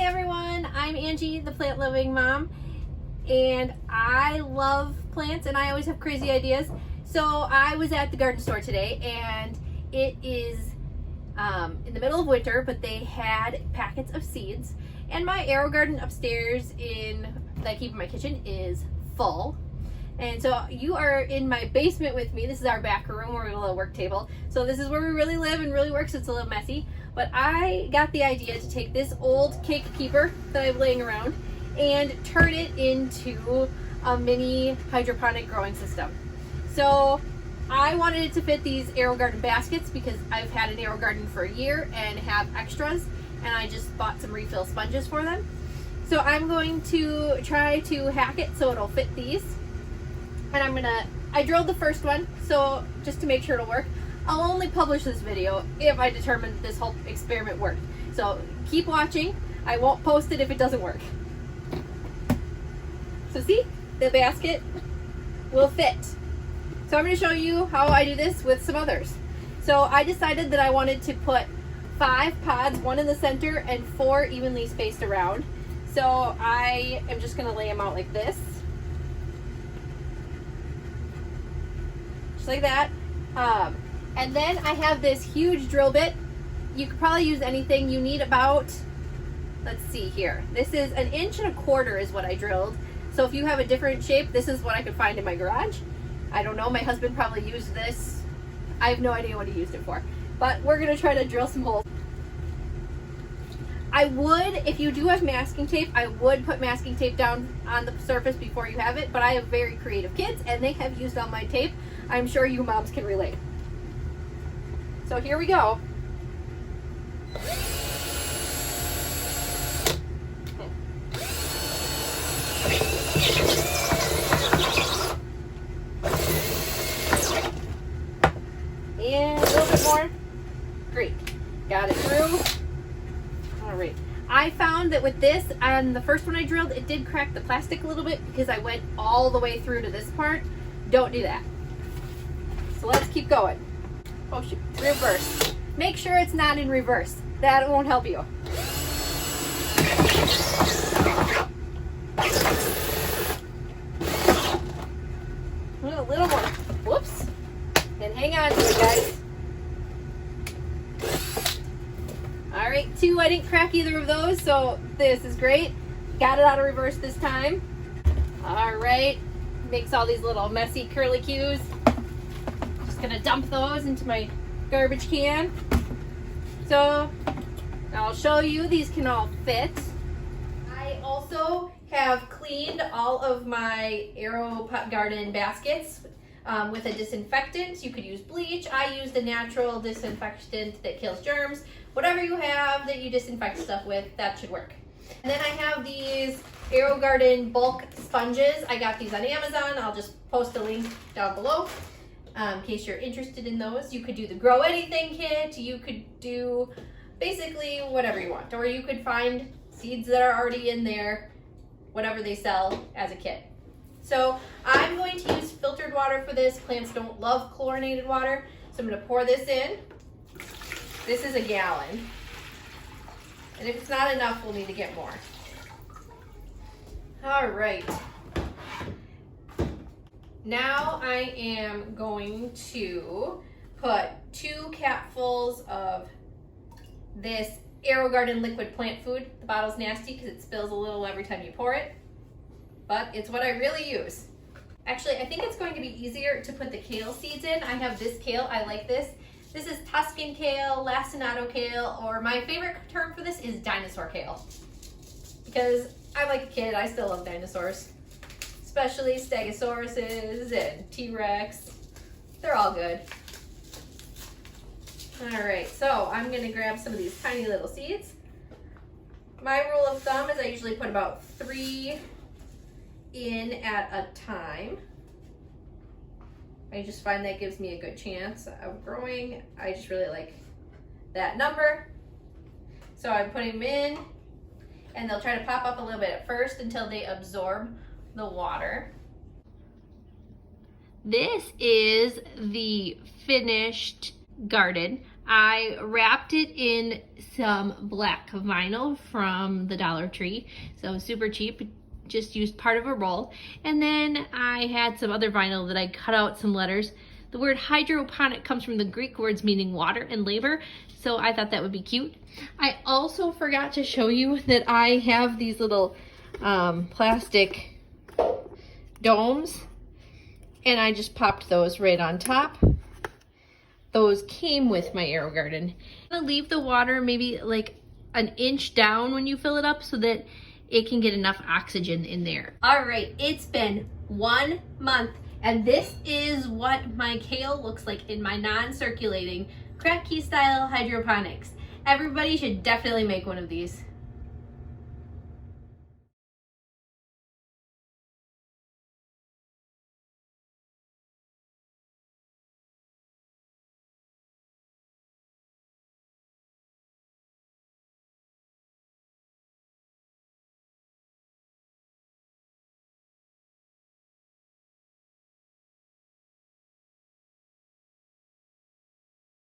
everyone, I'm Angie, the plant loving mom, and I love plants and I always have crazy ideas. So I was at the garden store today and it is in the middle of winter, but they had packets of seeds, and my Aerogarden upstairs that I keep in my kitchen is full. And so you are in my basement with me. This is our back room where we have a little work table. So this is where we really live and really work, so it's a little messy. But I got the idea to take this old cake keeper that I have laying around and turn it into a mini hydroponic growing system. So I wanted it to fit these Aerogarden baskets because I've had an Aerogarden for a year and have extras, and I just bought some refill sponges for them. So I'm going to try to hack it so it'll fit these. And I drilled the first one, so just to make sure it'll work. I'll only publish this video if I determine that this whole experiment worked. So keep watching. I won't post it if it doesn't work. So see, the basket will fit. So I'm going to show you how I do this with some others. So I decided that I wanted to put 5 pods, 1 in the center and 4 evenly spaced around. So I am just going to lay them out like this. Like that. And then I have this huge drill bit. You could probably use anything. You need about, let's see here, this is 1.25 inches is what I drilled. So if you have a different shape, this is what I could find in my garage. I don't know, my husband probably used this. I have no idea what he used it for, but we're gonna try to drill some holes. I would, if you do have masking tape, I would put masking tape down on the surface before you have it, but I have very creative kids and they have used all my tape. I'm sure you moms can relate. So here we go. And a little bit more. Great. Got it through. All right. I found that with this, on the first one I drilled, it did crack the plastic a little bit because I went all the way through to this part. Don't do that. So let's keep going. Oh shoot, reverse. Make sure it's not in reverse. That won't help you. A little more. Whoops. And hang on to it, guys. All right, 2, I didn't crack either of those, so this is great. Got it out of reverse this time. All right, makes all these little messy curly cues. Gonna dump those into my garbage can. So I'll show you, these can all fit. I also have cleaned all of my Aerogarden baskets with a disinfectant. You could use bleach. I used a natural disinfectant that kills germs. Whatever you have that you disinfect stuff with, that should work. And then I have these Aerogarden bulk sponges. I got these on Amazon. I'll just post a link down below. In case you're interested in those. You could do the Grow Anything kit, you could do basically whatever you want, or you could find seeds that are already in there, whatever they sell as a kit. So I'm going to use filtered water for this. Plants don't love chlorinated water, so I'm going to pour this in. This is 1 gallon, and if it's not enough, we'll need to get more. All right. Now I am going to put 2 capfuls of this Aerogarden liquid plant food. The bottle's nasty because it spills a little every time you pour it, but it's what I really use. Actually, I think it's going to be easier to put the kale seeds in. I have this kale, I like this. This is Tuscan kale, lacinato kale, or my favorite term for this is dinosaur kale. Because I'm like a kid, I still love dinosaurs. Especially Stegosauruses and T-Rex. They're all good. All right, so I'm gonna grab some of these tiny little seeds. My rule of thumb is I usually put about 3 in at a time. I just find that gives me a good chance of growing. I just really like that number. So I'm putting them in, and they'll try to pop up a little bit at first until they absorb the water. This is the finished garden. I wrapped it in some black vinyl from the Dollar Tree, so super cheap, just used part of a roll. And then I had some other vinyl that I cut out some letters. The word hydroponic comes from the Greek words meaning water and labor, so I thought that would be cute. I also forgot to show you that I have these little plastic domes, and I just popped those right on top. Those came with my Aerogarden. I'm gonna leave the water maybe like an inch down when you fill it up so that it can get enough oxygen in there. All right, it's been 1 month, and this is what my kale looks like in my non-circulating crack key style hydroponics. Everybody should definitely make one of these.